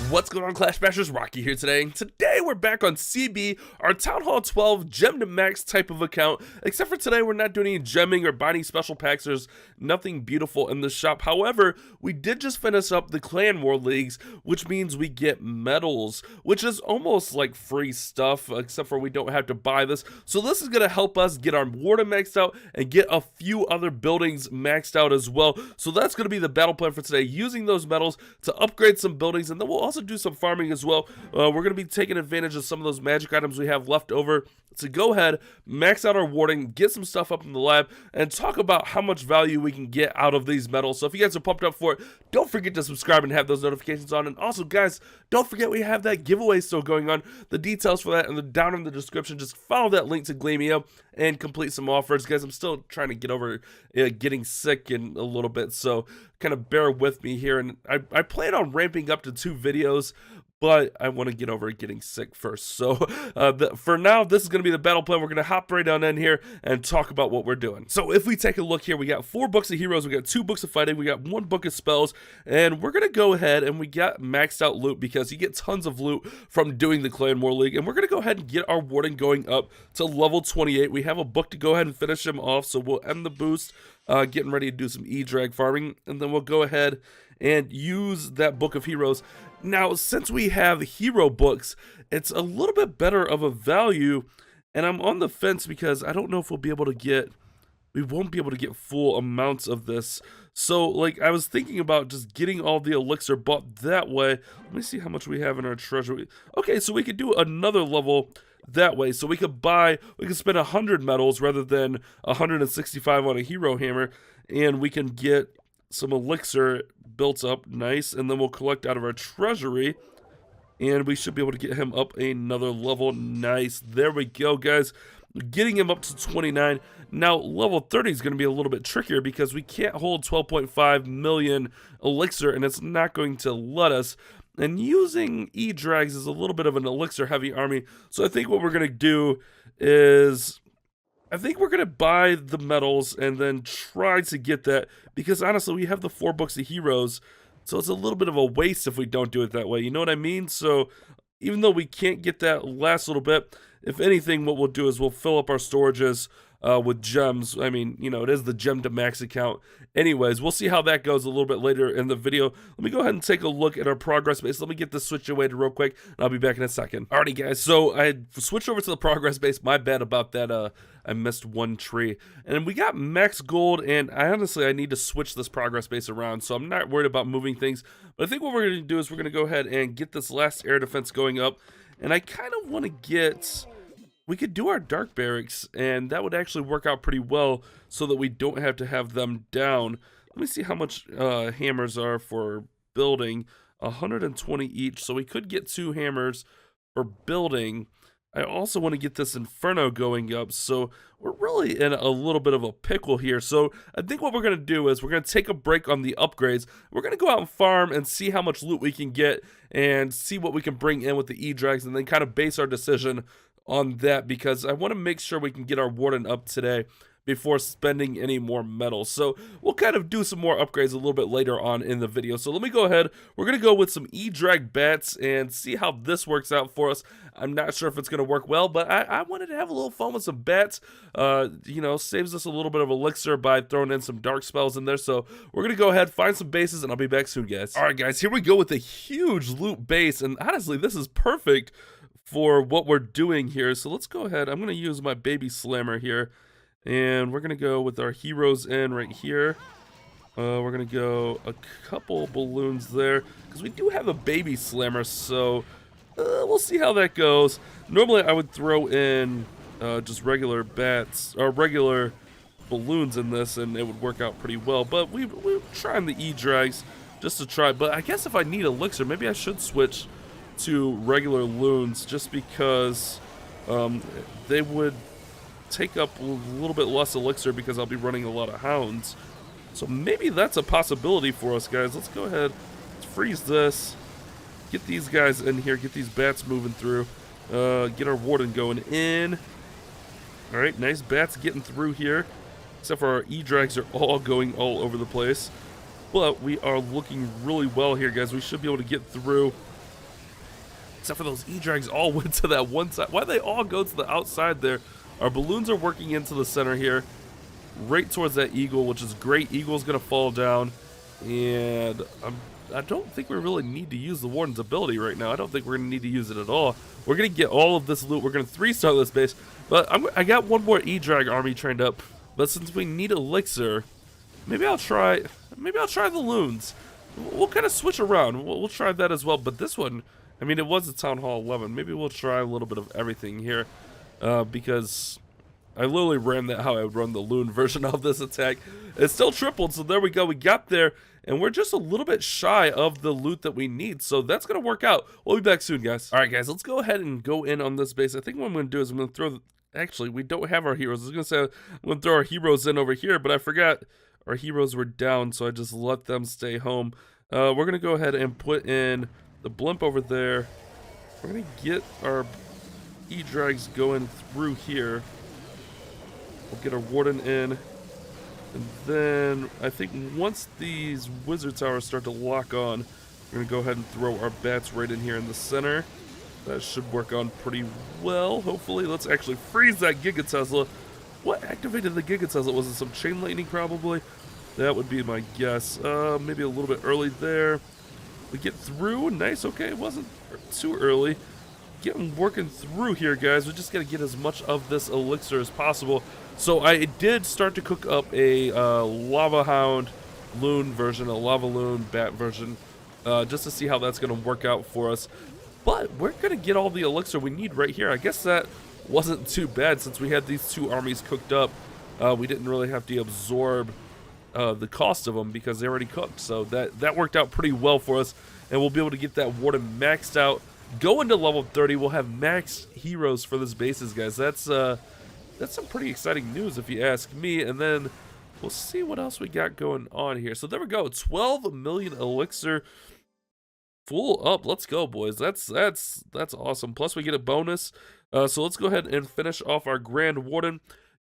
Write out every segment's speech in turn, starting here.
What's going on, Clash Bashers? Rocky here today, and today we're back on CB, our Town Hall 12 gem to max type of account, except for today we're not doing any gemming or buying special packs. There's nothing beautiful in the shop. However, we did just finish up the Clan War Leagues, which means we get medals, which is almost like free stuff, except for we don't have to buy this. So this is going to help us get our Warden maxed out and get a few other buildings maxed out as well. So that's going to be the battle plan for today, using those medals to upgrade some buildings, and then we'll also do some farming as well. We're going to be taking advantage of some of those magic items we have left over to go ahead, max out our Warden, get some stuff up in the lab, and talk about how much value we can get out of these medals. So if you guys are pumped up for it, don't forget to subscribe and have those notifications on. And also, guys, don't forget we have that giveaway still going on. The details for that are down in the description. Just follow that link to Glamio and complete some offers. Guys, I'm still trying to get over getting sick in a little bit, so kind of bear with me here. And I plan on ramping up to 2 videos, but I want to get over getting sick first. So for now, this is going to be the battle plan. We're going to hop right on in here and talk about what we're doing. So if we take a look here, we got 4 books of heroes, we got 2 books of fighting, we got 1 book of spells, and we're going to go ahead and we got maxed out loot because you get tons of loot from doing the Clan War League. And we're going to go ahead and get our Warden going up to level 28. We have a book to go ahead and finish him off, so we'll end the boost, getting ready to do some E-Drag farming, and then we'll go ahead and use that book of heroes. Now, since we have hero books, it's a little bit better of a value, and I'm on the fence because I don't know if we won't be able to get full amounts of this. So, like, I was thinking about just getting all the elixir bought that way. Let me see how much we have in our treasury. Okay, so we could do another level that way. So we could spend 100 medals rather than 165 on a hero hammer, and we can get some elixir built up nice, and then we'll collect out of our treasury, and we should be able to get him up another level. Nice. There we go, guys. Getting him up to 29. Now, level 30 is going to be a little bit trickier because we can't hold 12.5 million elixir, and it's not going to let us. And using E-Drags is a little bit of an elixir-heavy army, so I think what we're going to do is I think we're going to buy the medals and then try to get that, because honestly, we have the 4 books of heroes, so it's a little bit of a waste if we don't do it that way. You know what I mean? So even though we can't get that last little bit, if anything, what we'll do is we'll fill up our storages with gems. I mean, you know, it is the gem to max account. Anyways, we'll see how that goes a little bit later in the video. Let me go ahead and take a look at our progress base. Let me get this situated real quick, and I'll be back in a second. Alrighty, guys, so I switched over to the progress base. My bad about that. I missed 1 tree. And we got max gold, and I need to switch this progress base around, so I'm not worried about moving things. But I think what we're going to do is we're going to go ahead and get this last air defense going up, and I kind of want to get... We could do our dark barracks, and that would actually work out pretty well so that we don't have to have them down. Let me see how much hammers are for building. 120 each, so we could get 2 hammers for building. I also want to get this Inferno going up, so we're really in a little bit of a pickle here. So I think what we're going to do is we're going to take a break on the upgrades. We're going to go out and farm and see how much loot we can get and see what we can bring in with the E-Drags, and then kind of base our decision on that, because I want to make sure we can get our Warden up today before spending any more medals. So we'll kind of do some more upgrades a little bit later on in the video. So let me go ahead. We're going to go with some E-Drag bats and see how this works out for us. I'm not sure if it's going to work well, but I wanted to have a little fun with some bats. You know, saves us a little bit of elixir by throwing in some dark spells in there. So we're going to go ahead, find some bases, and I'll be back soon, guys. All right, guys, here we go with a huge loot base. And honestly, this is perfect for what we're doing here. So let's go ahead. I'm going to use my baby slammer here, and we're going to go with our heroes in right here. We're going to go a couple balloons there because we do have a baby slammer, so we'll see how that goes. Normally I would throw in just regular bats or regular balloons in this, and it would work out pretty well, but we're trying the E-Drags just to try. But I guess if I need elixir, maybe I should switch to regular loons, just because they would take up a little bit less elixir because I'll be running a lot of hounds. So maybe that's a possibility for us, guys. Let's go ahead, let's freeze this, get these guys in here, get these bats moving through, get our Warden going in. All right, nice bats getting through here, except for our E-Drags are all going all over the place. But we are looking really well here, guys. We should be able to get through except for those E-Drags all went to that one side. Why they all go to the outside there? Our balloons are working into the center here, right towards that eagle, which is great. Eagle's gonna fall down, and I don't think we really need to use the Warden's ability right now. I don't think we're gonna need to use it at all. We're gonna get all of this loot. We're gonna 3-star this base, but I got one more E-Drag army trained up. But since we need elixir, maybe I'll try the loons. We'll kind of switch around. We'll try that as well. But this one, I mean, it was a Town Hall 11. Maybe we'll try a little bit of everything here, because I literally ran that how I would run the loon version of this attack. It still tripled, so there we go. We got there, and we're just a little bit shy of the loot that we need, so that's going to work out. We'll be back soon, guys. All right, guys, let's go ahead and go in on this base. I think what I'm going to do is I'm going to throw... Actually, we don't have our heroes. I was going to say I'm going to throw our heroes in over here, but I forgot our heroes were down, so I just let them stay home. We're going to go ahead and put in the blimp over there. We're going to get our E-Drags going through here. We'll get our Warden in. And then I think once these wizard towers start to lock on, we're going to go ahead and throw our bats right in here in the center. That should work on pretty well, hopefully. Let's actually freeze that Giga Tesla. What activated the Giga Tesla? Was it some chain lightning probably? That would be my guess. Maybe a little bit early there. We get through. Nice, okay. It wasn't too early. Getting working through here, guys. We just got to get as much of this elixir as possible. So I did start to cook up a Lava Hound Loon version, a Lava Loon Bat version, just to see how that's going to work out for us. But we're going to get all the elixir we need right here. I guess that wasn't too bad since we had these two armies cooked up. We didn't really have to absorb the cost of them because they already cooked. So that worked out pretty well for us. And we'll be able to get that Warden maxed out. Go into level 30. We'll have max heroes for this bases, guys. That's some pretty exciting news if you ask me. And then we'll see what else we got going on here. So there we go. 12 million elixir. Full up. Let's go, boys. That's awesome. Plus we get a bonus. So let's go ahead and finish off our Grand Warden,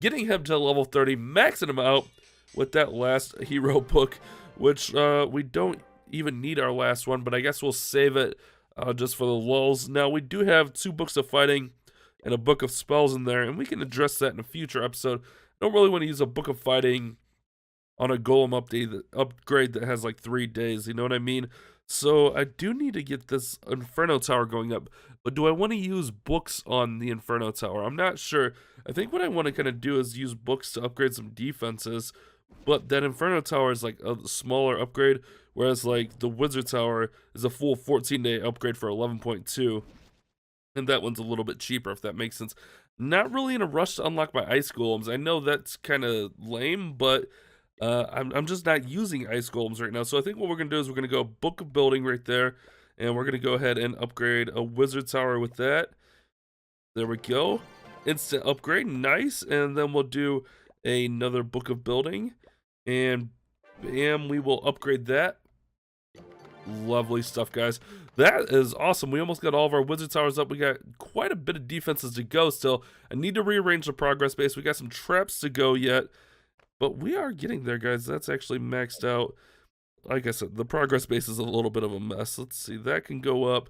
getting him to level 30, maxing him out with that last hero book, which we don't even need our last one, but I guess we'll save it just for the lulls. Now we do have 2 books of fighting and a book of spells in there, and we can address that in a future episode. I don't really want to use a book of fighting on a golem upgrade that has like 3 days, you know what I mean? So I do need to get this Inferno Tower going up, but do I want to use books on the Inferno Tower? I'm not sure. I think what I want to kind of do is use books to upgrade some defenses, but that Inferno Tower is like a smaller upgrade, whereas like the Wizard Tower is a full 14-day upgrade for 11.2, and that one's a little bit cheaper, if that makes sense. Not really in a rush to unlock my Ice Golems. I know that's kind of lame, but I'm just not using Ice Golems right now. So I think what we're going to do is we're going to go Book of Building right there, and we're going to go ahead and upgrade a Wizard Tower with that. There we go. Instant upgrade. Nice. And then we'll do another Book of Building, and bam, we will upgrade that. Lovely stuff, guys. That is awesome. We almost got all of our Wizard Towers up. We got quite a bit of defenses to go still. I need to rearrange the progress base. We got some traps to go yet, but we are getting there, guys. That's actually maxed out. Like I said, the progress base is a little bit of a mess. Let's see. That can go up.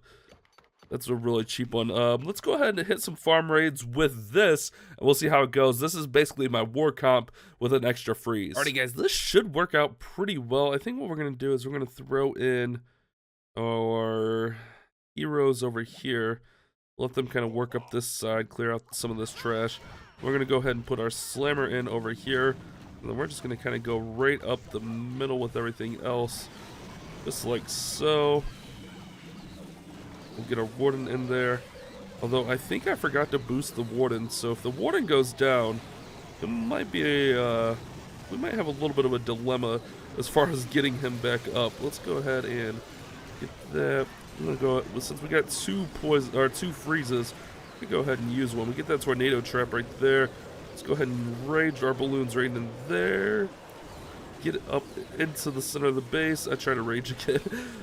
That's a really cheap one. Let's go ahead and hit some farm raids with this, and we'll see how it goes. This is basically my war comp with an extra freeze. Alrighty, guys. This should work out pretty well. I think what we're going to do is we're going to throw in our heroes over here. Let them kind of work up this side, clear out some of this trash. We're going to go ahead and put our slammer in over here. And then we're just going to kind of go right up the middle with everything else. Just like so. We'll get our Warden in there. Although I think I forgot to boost the Warden. So if the Warden goes down, it might be a... we might have a little bit of a dilemma as far as getting him back up. Let's go ahead and get that. I'm going to go... since we got two freezes, we go ahead and use one. We get that tornado trap right there. Let's go ahead and rage our balloons right in there. Get it up into the center of the base. I try to rage again.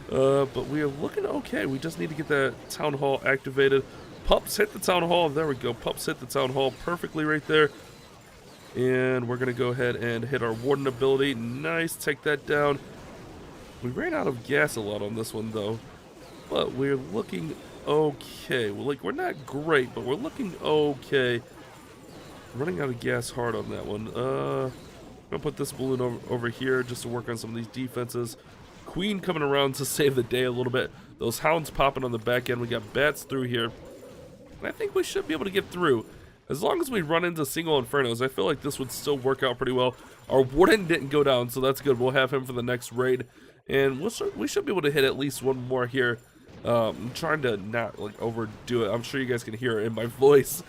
But we are looking okay. We just need to get that town hall activated. Pups hit the town hall. There we go. Pups hit the town hall perfectly right there. And we're going to go ahead and hit our Warden ability. Nice. Take that down. We ran out of gas a lot on this one, though. But we're looking okay. Well, like, we're not great, but we're looking okay. Running out of gas hard on that one. I'm gonna put this balloon over here just to work on some of these defenses. Queen coming around to save the day a little bit. Those hounds popping on the back end. We got bats through here. And I think we should be able to get through. As long as we run into single infernos, I feel like this would still work out pretty well. Our warden didn't go down, so that's good. We'll have him for the next raid. And we should be able to hit at least one more here. I'm trying to not like overdo it. I'm sure you guys can hear it in my voice.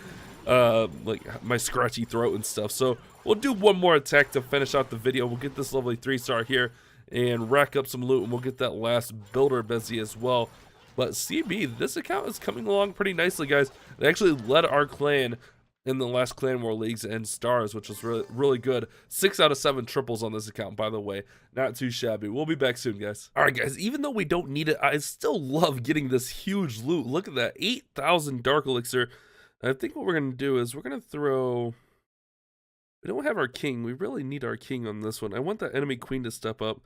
Like my scratchy throat and stuff. So we'll do one more attack to finish out the video. We'll get this lovely 3-star here and rack up some loot, and we'll get that last builder busy as well. But CB, this account is coming along pretty nicely, guys. It actually led our clan in the last clan war leagues and stars, which was really good. 6 out of 7 triples on this account, by the way. Not too shabby. We'll be back soon, guys. All right, guys, even though we don't need it, I still love getting this huge loot. Look at that, 8,000 dark elixir. I think what we're going to do is we're going to throw... We don't have our king. We really need our king on this one. I want that enemy queen to step up.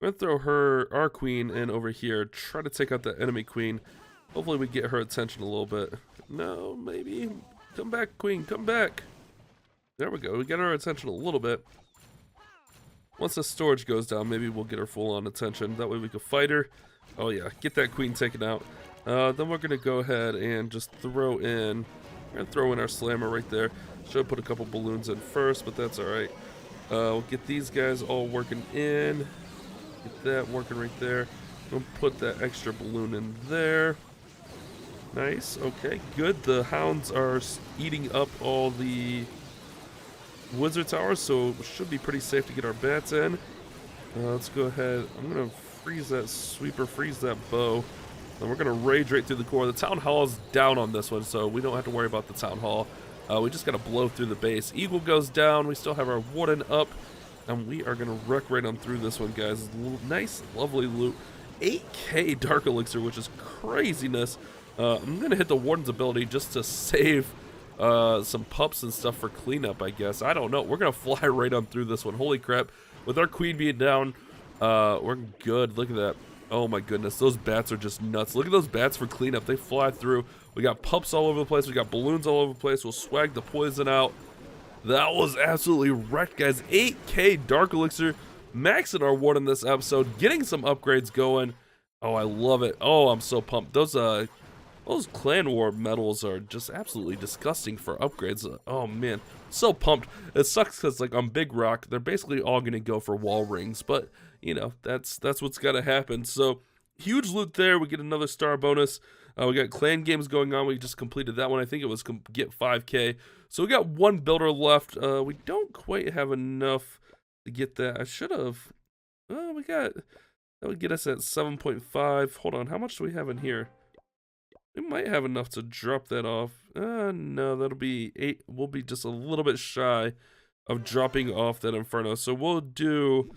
We're going to throw our queen in over here. Try to take out that enemy queen. Hopefully we get her attention a little bit. No, maybe... Come back, queen, come back. There we go, we get her attention a little bit. Once the storage goes down, maybe we'll get her full on attention. That way we can fight her. Oh yeah, get that queen taken out. Then we're gonna go ahead and just throw in, we're gonna throw in our slammer right there. Should have put a couple balloons in first, but that's all right. We'll get these guys all working in. Get that working right there. We'll put that extra balloon in there. Nice, okay, good. The hounds are eating up all the wizard towers, so it should be pretty safe to get our bats in. Let's go ahead. I'm going to freeze that sweeper, freeze that bow. And we're going to rage right through the core. The town hall is down on this one, so we don't have to worry about the town hall. We just got to blow through the base. Eagle goes down. We still have our warden up. And we are going to wreck right on through this one, guys. Nice, lovely loot. 8K dark elixir, which is craziness. I'm going to hit the warden's ability just to save some pups and stuff for cleanup, I guess. I don't know. We're going to fly right on through this one. Holy crap. With our queen being down, we're good. Look at that. Oh my goodness. Those bats are just nuts. Look at those bats for cleanup. They fly through. We got pups all over the place. We got balloons all over the place. We'll swag the poison out. That was absolutely wrecked, guys. 8K dark elixir. Maxing our warden this episode. Getting some upgrades going. Oh, I love it. Oh, I'm so pumped. Those clan war medals are just absolutely disgusting for upgrades. Oh man, so pumped. It sucks because like on Big Rock, they're basically all gonna go for wall rings, but you know, that's what's gotta happen. So huge loot there. We get another star bonus. We got clan games going on. We just completed that one. I think it was get 5K. So we got one builder left. We don't quite have enough to get that. I should have. Oh, that would get us at 7.5. Hold on, how much do we have in here? We might have enough to drop that off. No, that'll be 8. We'll be just a little bit shy of dropping off that inferno. So we'll do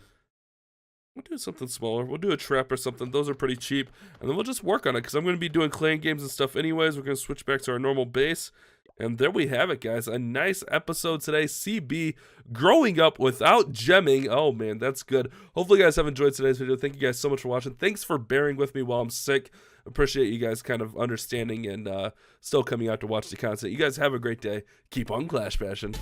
something smaller. We'll do a trap or something. Those are pretty cheap. And then we'll just work on it because I'm going to be doing clan games and stuff anyways. We're going to switch back to our normal base. And there we have it, guys. A nice episode today. CB growing up without gemming. Oh, man, that's good. Hopefully, you guys have enjoyed today's video. Thank you guys so much for watching. Thanks for bearing with me while I'm sick. Appreciate you guys kind of understanding and still coming out to watch the content. You guys have a great day. Keep on Clash Passion.